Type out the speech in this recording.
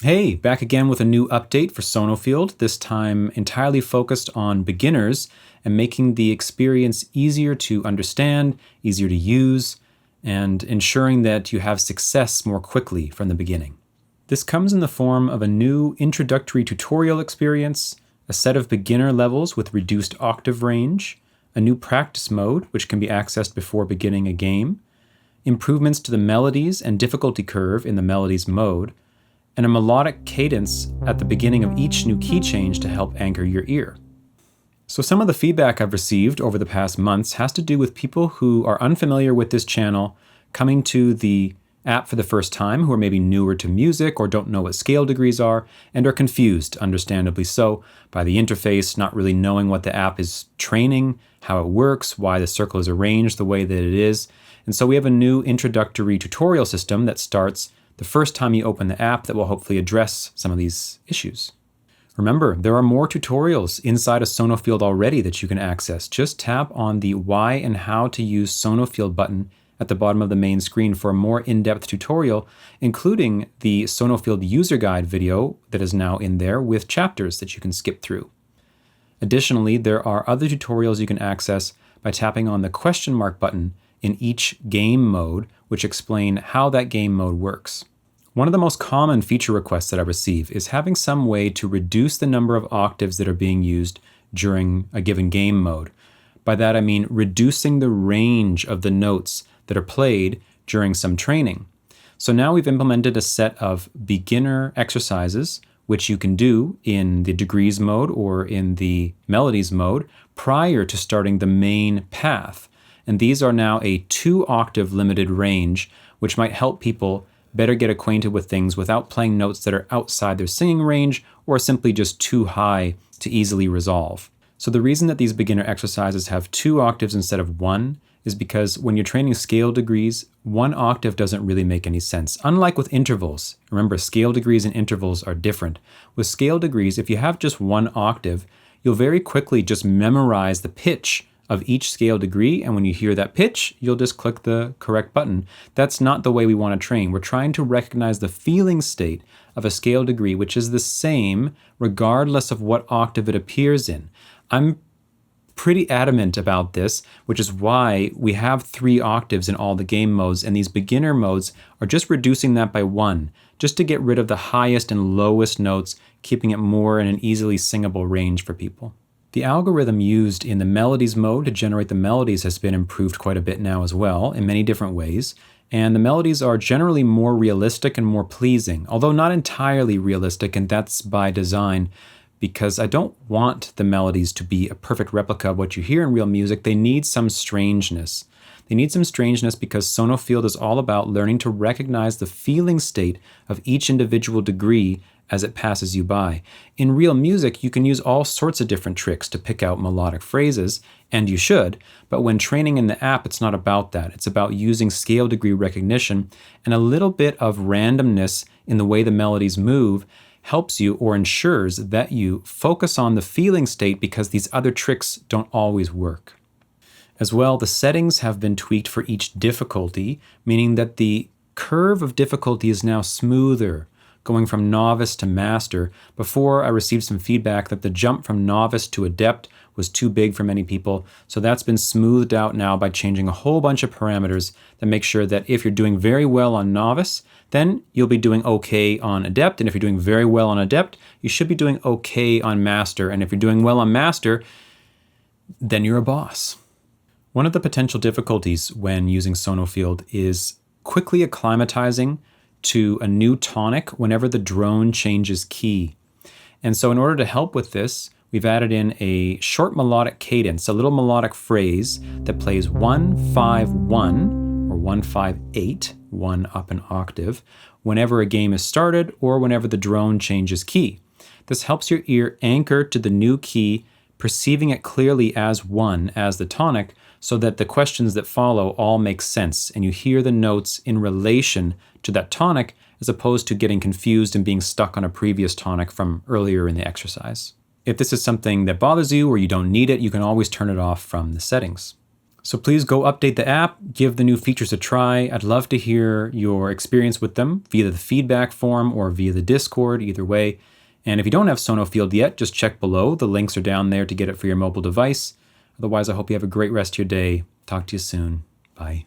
Hey, back again with a new update for Sonofield, this time entirely focused on beginners and making the experience easier to understand, easier to use, and ensuring that you have success more quickly from the beginning. This comes in the form of a new introductory tutorial experience, a set of beginner levels with reduced octave range, a new practice mode which can be accessed before beginning a game, improvements to the melodies and difficulty curve in the melodies mode, and a melodic cadence at the beginning of each new key change to help anchor your ear. So some of the feedback I've received over the past months has to do with people who are unfamiliar with this channel coming to the app for the first time, who are maybe newer to music or don't know what scale degrees are, and are confused, understandably so, by the interface, not really knowing what the app is training, how it works, why the circle is arranged the way that it is. And so we have a new introductory tutorial system that starts the first time you open the app that will hopefully address some of these issues. Remember, there are more tutorials inside of Sonofield already that you can access. Just tap on the Why and How to Use Sonofield button at the bottom of the main screen for a more in-depth tutorial, including the Sonofield user guide video that is now in there with chapters that you can skip through. Additionally, there are other tutorials you can access by tapping on the question mark button in each game mode, which explain how that game mode works. One of the most common feature requests that I receive is having some way to reduce the number of octaves that are being used during a given game mode. By that I mean reducing the range of the notes that are played during some training. So now we've implemented a set of beginner exercises, which you can do in the degrees mode or in the melodies mode prior to starting the main path. And these are now a 2-octave limited range, which might help people better get acquainted with things without playing notes that are outside their singing range or simply just too high to easily resolve. So the reason that these beginner exercises have 2 octaves instead of 1 is because when you're training scale degrees, 1 octave doesn't really make any sense. Unlike with intervals, remember scale degrees and intervals are different. With scale degrees, if you have just 1 octave, you'll very quickly just memorize the pitch of each scale degree, and when you hear that pitch, you'll just click the correct button. That's not the way we want to train. We're trying to recognize the feeling state of a scale degree, which is the same regardless of what octave it appears in. I'm pretty adamant about this, which is why we have 3 octaves in all the game modes, and these beginner modes are just reducing that by 1, just to get rid of the highest and lowest notes, keeping it more in an easily singable range for people. The algorithm used in the melodies mode to generate the melodies has been improved quite a bit now as well, in many different ways, and the melodies are generally more realistic and more pleasing, although not entirely realistic, and that's by design, because I don't want the melodies to be a perfect replica of what you hear in real music. They need some strangeness. They need some strangeness because Sonofield is all about learning to recognize the feeling state of each individual degree as it passes you by. In real music, you can use all sorts of different tricks to pick out melodic phrases, and you should, but when training in the app, it's not about that. It's about using scale degree recognition, and a little bit of randomness in the way the melodies move helps you or ensures that you focus on the feeling state because these other tricks don't always work. As well, the settings have been tweaked for each difficulty, meaning that the curve of difficulty is now smoother, going from novice to master. Before, I received some feedback that the jump from novice to adept was too big for many people, so that's been smoothed out now by changing a whole bunch of parameters that make sure that if you're doing very well on novice, then you'll be doing okay on adept, and if you're doing very well on adept, you should be doing okay on master, and if you're doing well on master, then you're a boss. One of the potential difficulties when using Sonofield is quickly acclimatizing to a new tonic whenever the drone changes key. And so in order to help with this, we've added in a short melodic cadence, a little melodic phrase that plays 1-5-1 or 1-5-8, 1 up an octave, whenever a game is started or whenever the drone changes key. This helps your ear anchor to the new key, perceiving it clearly as 1 as the tonic, so that the questions that follow all make sense and you hear the notes in relation to that tonic as opposed to getting confused and being stuck on a previous tonic from earlier in the exercise. If this is something that bothers you or you don't need it, you can always turn it off from the settings. So please go update the app, give the new features a try. I'd love to hear your experience with them via the feedback form or via the Discord, either way. And if you don't have Sonofield yet, just check below. The links are down there to get it for your mobile device. Otherwise, I hope you have a great rest of your day. Talk to you soon. Bye.